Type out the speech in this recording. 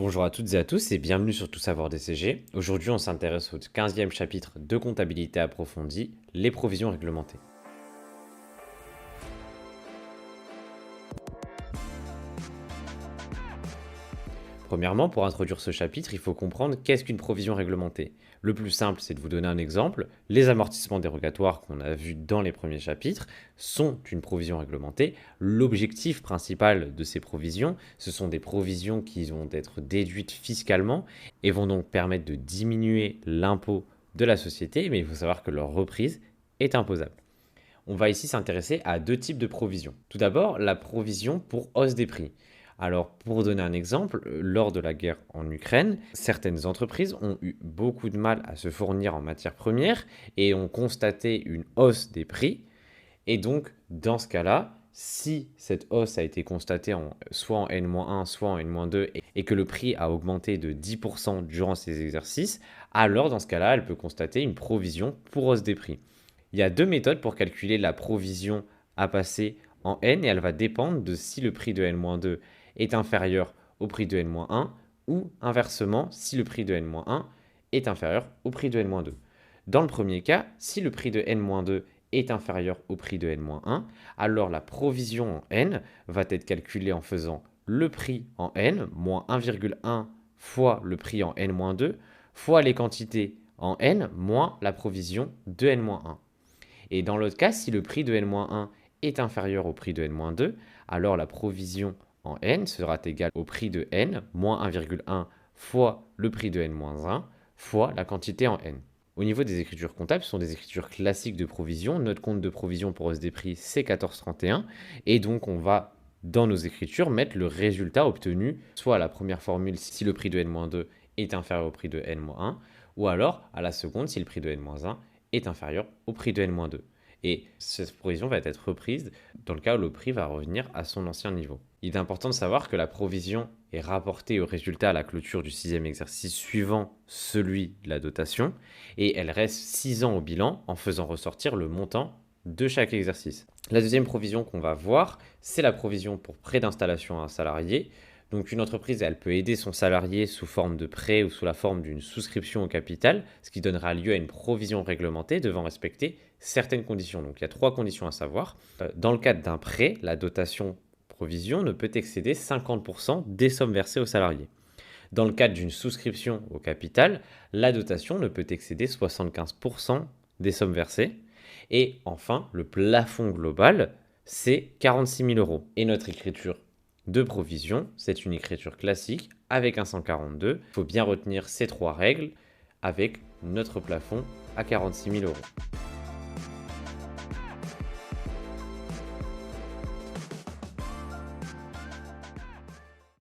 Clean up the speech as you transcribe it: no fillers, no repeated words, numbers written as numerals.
Bonjour à toutes et à tous et bienvenue sur Tout savoir DCG. Aujourd'hui, on s'intéresse au 15e chapitre de comptabilité approfondie, les provisions réglementées. Premièrement, pour introduire ce chapitre, il faut comprendre qu'est-ce qu'une provision réglementée. Le plus simple, c'est de vous donner un exemple. Les amortissements dérogatoires qu'on a vus dans les premiers chapitres sont une provision réglementée. L'objectif principal de ces provisions, ce sont des provisions qui vont être déduites fiscalement et vont donc permettre de diminuer l'impôt de la société, mais il faut savoir que leur reprise est imposable. On va ici s'intéresser à deux types de provisions. Tout d'abord, la provision pour hausse des prix. Alors, pour donner un exemple, lors de la guerre en Ukraine, certaines entreprises ont eu beaucoup de mal à se fournir en matières premières et ont constaté une hausse des prix. Et donc, dans ce cas-là, si cette hausse a été constatée soit en N-1, soit en N-2, et que le prix a augmenté de 10% durant ces exercices, alors dans ce cas-là, elle peut constater une provision pour hausse des prix. Il y a deux méthodes pour calculer la provision à passer en N et elle va dépendre de si le prix de N-2 est inférieur au prix de N-1 ou inversement si le prix de N-1 est inférieur au prix de N-2. Dans le premier cas, si le prix de N-2 est inférieur au prix de N-1, alors la provision en N va être calculée en faisant le prix en N, moins 1,1 fois le prix en N-2, fois les quantités en N, moins la provision de N-1. Et dans l'autre cas, si le prix de N-1 est inférieur au prix de N-2, alors la provision en N sera égale au prix de N, moins 1,1 fois le prix de N-1, fois la quantité en N. Au niveau des écritures comptables, ce sont des écritures classiques de provision. Notre compte de provision pour hausse des prix, c'est 1431. Et donc, on va, dans nos écritures, mettre le résultat obtenu, soit à la première formule, si le prix de N-2 est inférieur au prix de N-1, ou alors à la seconde, si le prix de N-1 est inférieur au prix de N-2. Et cette provision va être reprise dans le cas où le prix va revenir à son ancien niveau. Il est important de savoir que la provision est rapportée au résultat à la clôture du sixième exercice suivant celui de la dotation et elle reste 6 ans au bilan en faisant ressortir le montant de chaque exercice. La deuxième provision qu'on va voir, c'est la provision pour prêt d'installation à un salarié. Donc une entreprise, elle peut aider son salarié sous forme de prêt ou sous la forme d'une souscription au capital, ce qui donnera lieu à une provision réglementée devant respecter certaines conditions. Donc il y a 3 conditions à savoir. Dans le cadre d'un prêt, la dotation provision ne peut excéder 50% des sommes versées aux salariés. Dans le cadre d'une souscription au capital, la dotation ne peut excéder 75% des sommes versées. Et enfin, le plafond global, c'est 46 000 euros. Et notre écriture de provision, c'est une écriture classique avec un 142. Il faut bien retenir ces 3 règles avec notre plafond à 46 000 euros.